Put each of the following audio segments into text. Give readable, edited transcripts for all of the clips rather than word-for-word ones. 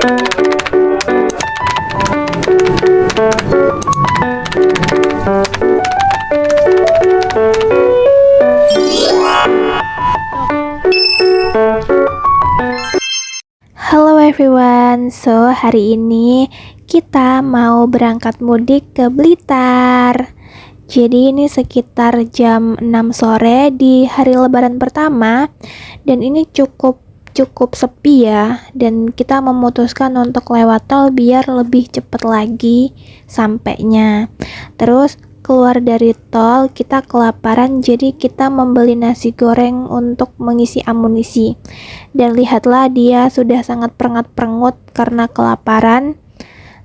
Halo everyone, so hari ini kita mau berangkat mudik ke Blitar. Jadi ini sekitar jam 6 sore di hari lebaran pertama. Dan ini cukup sepi ya. Dan kita memutuskan untuk lewat tol biar lebih cepat lagi sampainya. Terus keluar dari tol kita kelaparan, jadi kita membeli nasi goreng untuk mengisi amunisi. Dan lihatlah, dia sudah sangat perengat-perengut karena kelaparan.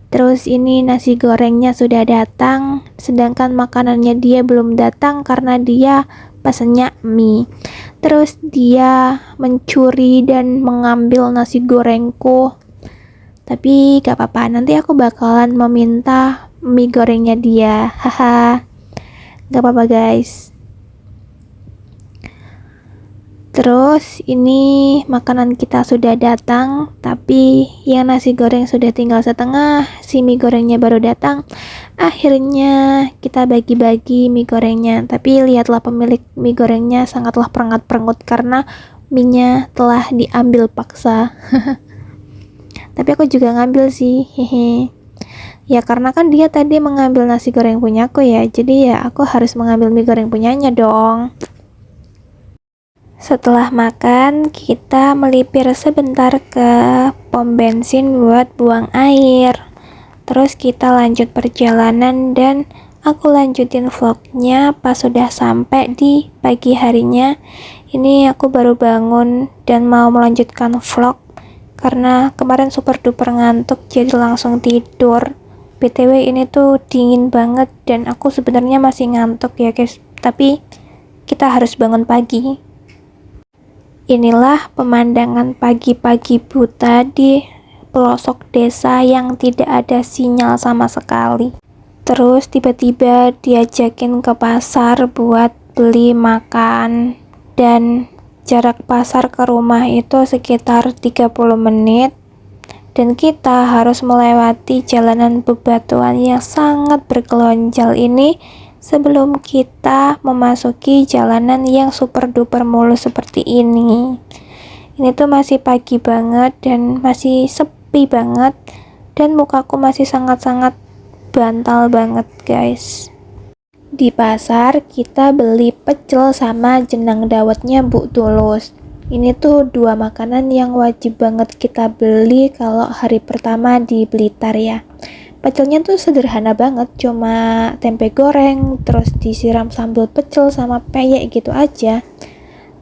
Terus ini nasi gorengnya sudah datang, sedangkan makanannya dia belum datang karena dia pesannya mie. Terus dia mencuri dan mengambil nasi gorengku. Tapi gak apa-apa, nanti aku bakalan meminta mie gorengnya dia. Haha, gak apa-apa guys. Terus ini makanan kita sudah datang, tapi yang nasi goreng sudah tinggal setengah, si mie gorengnya baru datang. Akhirnya kita bagi-bagi mie gorengnya, tapi lihatlah pemilik mie gorengnya sangatlah perengat-perengut karena mie-nya telah diambil paksa. Tapi aku juga ngambil sih, hehe. Ya karena kan dia tadi mengambil nasi goreng punyaku ya, jadi ya aku harus mengambil mie goreng punyanya dong. Setelah makan, kita melipir sebentar ke pom bensin buat buang air. Terus kita lanjut perjalanan dan aku lanjutin vlognya pas sudah sampai di pagi harinya. Ini aku baru bangun dan mau melanjutkan vlog karena kemarin super duper ngantuk jadi langsung tidur. BTW ini tuh dingin banget dan aku sebenarnya masih ngantuk ya guys, tapi kita harus bangun pagi. Inilah pemandangan pagi-pagi buta di pelosok desa yang tidak ada sinyal sama sekali. Terus tiba-tiba diajakin ke pasar buat beli makan, dan jarak pasar ke rumah itu sekitar 30 menit. Dan kita harus melewati jalanan bebatuan yang sangat bergelonjal ini sebelum kita memasuki jalanan yang super duper mulus seperti ini. Ini tuh masih pagi banget dan masih sepi banget, dan mukaku masih sangat-sangat bantal banget guys. Di pasar kita beli pecel sama jenang dawetnya Bu Tulus. Ini tuh dua makanan yang wajib banget kita beli kalau hari pertama di Blitar ya. Pecelnya tuh sederhana banget, cuma tempe goreng, terus disiram sambal pecel sama peyek gitu aja.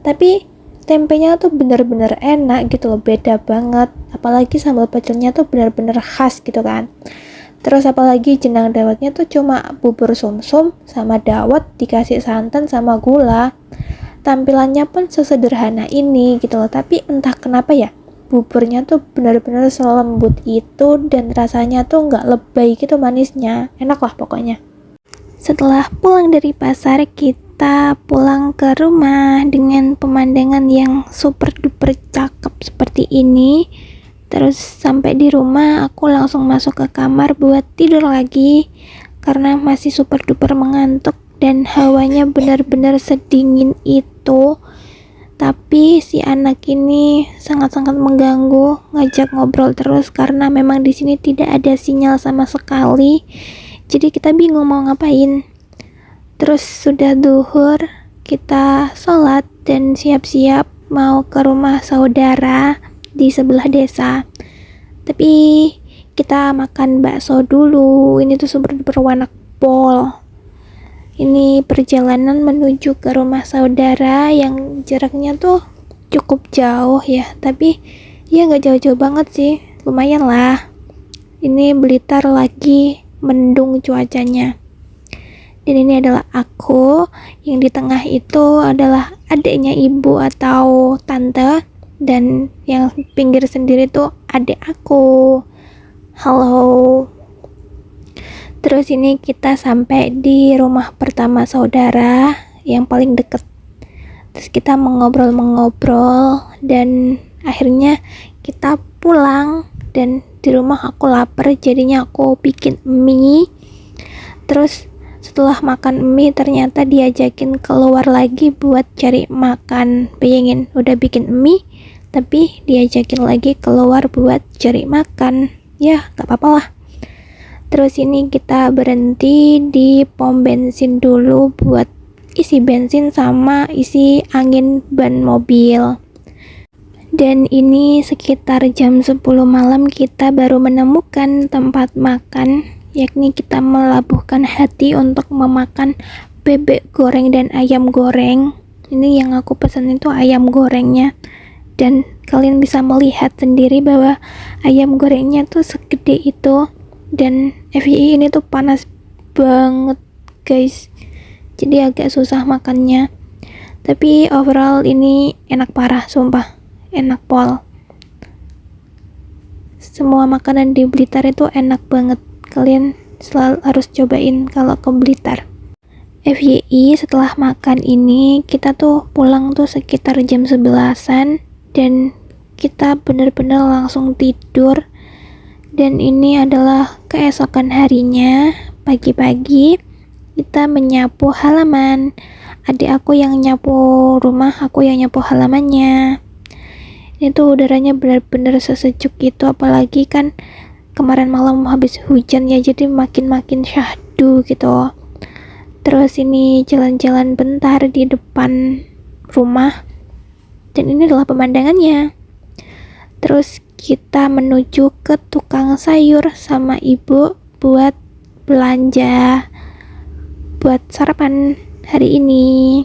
Tapi tempenya tuh bener-bener enak gitu loh, beda banget. Apalagi sambal pecelnya tuh bener-bener khas gitu kan. Terus apalagi jenang dawetnya tuh cuma bubur sumsum sama dawet dikasih santan sama gula. Tampilannya pun sesederhana ini gitu loh, tapi entah kenapa ya, buburnya tuh benar-benar selembut itu dan rasanya tuh nggak lebay gitu manisnya, enak lah pokoknya. Setelah pulang dari pasar, kita pulang ke rumah dengan pemandangan yang super duper cakep seperti ini. Terus sampai di rumah aku langsung masuk ke kamar buat tidur lagi karena masih super duper mengantuk dan hawanya benar-benar sedingin itu. Tapi si anak ini sangat-sangat mengganggu, ngajak ngobrol terus karena memang di sini tidak ada sinyal sama sekali. Jadi kita bingung mau ngapain. Terus sudah duhur, kita sholat dan siap-siap mau ke rumah saudara di sebelah desa. Tapi kita makan bakso dulu. Ini tuh super berwarna pol. Ini perjalanan menuju ke rumah saudara yang jaraknya tuh cukup jauh ya, tapi ya nggak jauh-jauh banget sih, lumayan lah. Ini Blitar lagi mendung cuacanya. Dan ini adalah aku, yang di tengah itu adalah adiknya ibu atau tante, dan yang pinggir sendiri tuh adik aku. Halo. Terus ini kita sampai di rumah pertama saudara yang paling deket. Terus kita mengobrol-mengobrol dan akhirnya kita pulang dan di rumah aku lapar, jadinya aku bikin mie. Terus setelah makan mie ternyata diajakin keluar lagi buat cari makan. Bayangin, udah bikin mie tapi diajakin lagi keluar buat cari makan. Ya gak apa-apa lah. Terus ini kita berhenti di pom bensin dulu buat isi bensin sama isi angin ban mobil. Dan ini sekitar jam 10 malam kita baru menemukan tempat makan, yakni kita melabuhkan hati untuk memakan bebek goreng dan ayam goreng. Ini yang aku pesan itu ayam gorengnya, dan kalian bisa melihat sendiri bahwa ayam gorengnya tuh segede itu. Dan FYI ini tuh panas banget guys, jadi agak susah makannya, tapi overall ini enak parah, sumpah enak pol. Semua makanan di Blitar itu enak banget, kalian selalu harus cobain kalau ke Blitar. FYI setelah makan ini kita tuh pulang tuh sekitar jam 11-an dan kita bener-bener langsung tidur. Dan ini adalah keesokan harinya, pagi-pagi kita menyapu halaman. Adik aku yang nyapu rumah, aku yang nyapu halamannya. Ini tuh udaranya benar-benar sesejuk itu, apalagi kan kemarin malam habis hujan ya, jadi makin syahdu gitu. Terus ini jalan-jalan bentar di depan rumah, dan ini adalah pemandangannya. Terus kita menuju ke tukang sayur sama ibu buat belanja buat sarapan hari ini.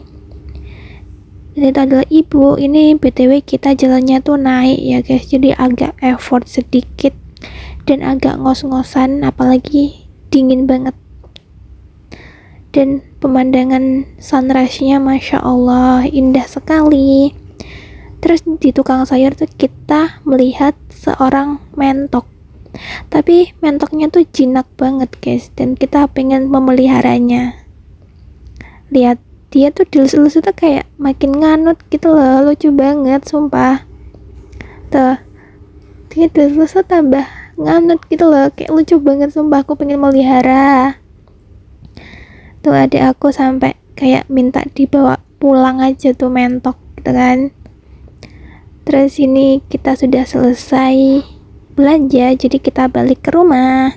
Dan itu adalah ibu. Ini BTW kita jalannya tuh naik ya guys, jadi agak effort sedikit dan agak ngos-ngosan, apalagi dingin banget. Dan pemandangan sunrise-nya Masya Allah indah sekali. Terus di tukang sayur tuh kita melihat seorang mentok, tapi mentoknya tuh jinak banget guys, dan kita pengen memeliharanya. Lihat, dia tuh dilus-lus tuh kayak makin nganut gitu loh, lucu banget sumpah. Tuh, dia dilus tuh tambah nganut gitu loh, kayak lucu banget sumpah, aku pengen melihara. Tuh adik aku sampai kayak minta dibawa pulang aja tuh mentok gitu kan. Terus ini kita sudah selesai belanja, jadi kita balik ke rumah.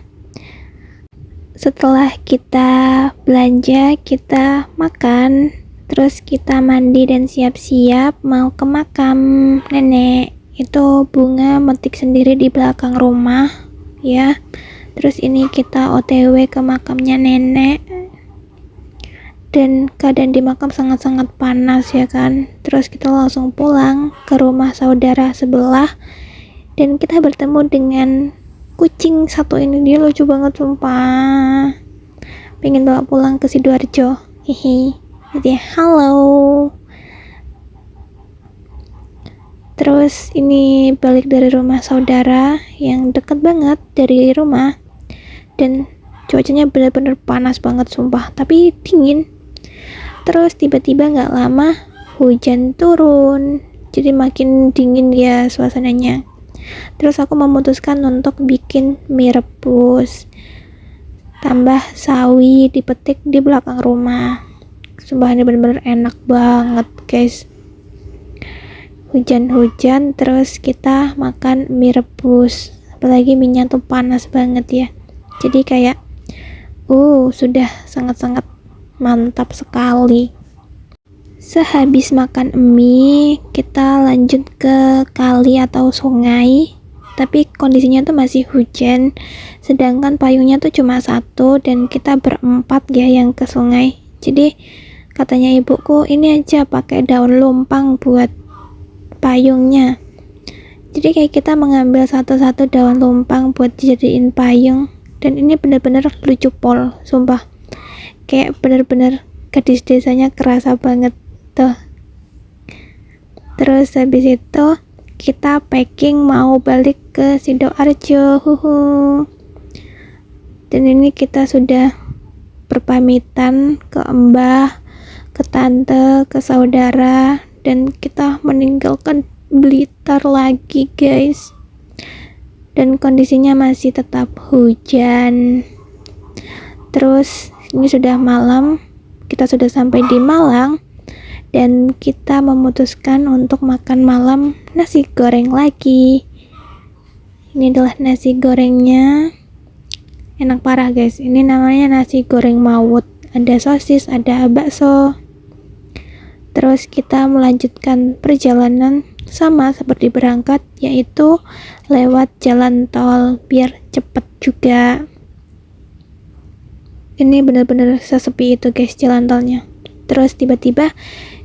Setelah kita belanja, kita makan, terus kita mandi dan siap-siap mau ke makam nenek. Itu bunga metik sendiri di belakang rumah ya. Terus ini kita OTW ke makamnya nenek, dan keadaan di makam sangat-sangat panas ya kan. Terus kita langsung pulang ke rumah saudara sebelah, dan kita bertemu dengan kucing satu ini, dia lucu banget sumpah, pengen bawa pulang ke Sidoarjo. Hehe, jadi halo. Terus ini balik dari rumah saudara yang deket banget dari rumah, dan cuacanya benar-benar panas banget sumpah, tapi dingin. Terus tiba-tiba gak lama hujan turun, jadi makin dingin ya suasananya. Terus aku memutuskan untuk bikin mie rebus tambah sawi dipetik di belakang rumah. Sumpah ini bener-bener enak banget guys. Hujan-hujan terus kita makan mie rebus, apalagi minyak tuh panas banget ya, jadi kayak sudah sangat-sangat mantap sekali. Sehabis makan mie, kita lanjut ke kali atau sungai, tapi kondisinya tuh masih hujan, sedangkan payungnya tuh cuma satu dan kita berempat ya yang ke sungai. Jadi katanya ibuku, ini aja pakai daun lumpang buat payungnya. Jadi kayak kita mengambil satu-satu daun lumpang buat dijadiin payung, dan ini bener-bener lucu pol, sumpah. Kayak bener-bener gadis desanya kerasa banget tuh. Terus habis itu kita packing mau balik ke Sidoarjo. Dan ini kita sudah berpamitan ke mbah, ke tante, ke saudara, dan kita meninggalkan Blitar lagi guys. dan kondisinya masih tetap hujan. Terus ini sudah malam, kita sudah sampai di Malang dan kita memutuskan untuk makan malam nasi goreng lagi. Ini adalah nasi gorengnya, enak parah guys. Ini namanya nasi goreng Mawut, ada sosis, ada bakso. Terus kita melanjutkan perjalanan sama seperti berangkat, yaitu lewat jalan tol biar cepet juga. Ini benar-benar sesepi itu guys jalan tolnya. Terus tiba-tiba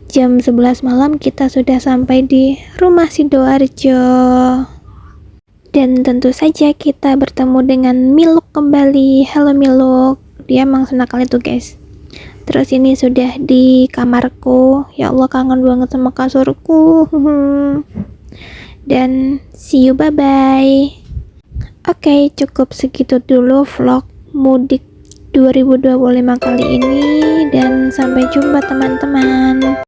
jam 11 malam kita sudah sampai di rumah Sidoarjo. Dan tentu saja kita bertemu dengan Miluk kembali. Halo Miluk, dia emang senakal itu guys. Terus ini sudah di kamarku. Ya Allah, kangen banget sama kasurku. Dan see you, bye bye. Oke, cukup segitu dulu vlog mudik 2025 kali ini, dan sampai jumpa teman-teman.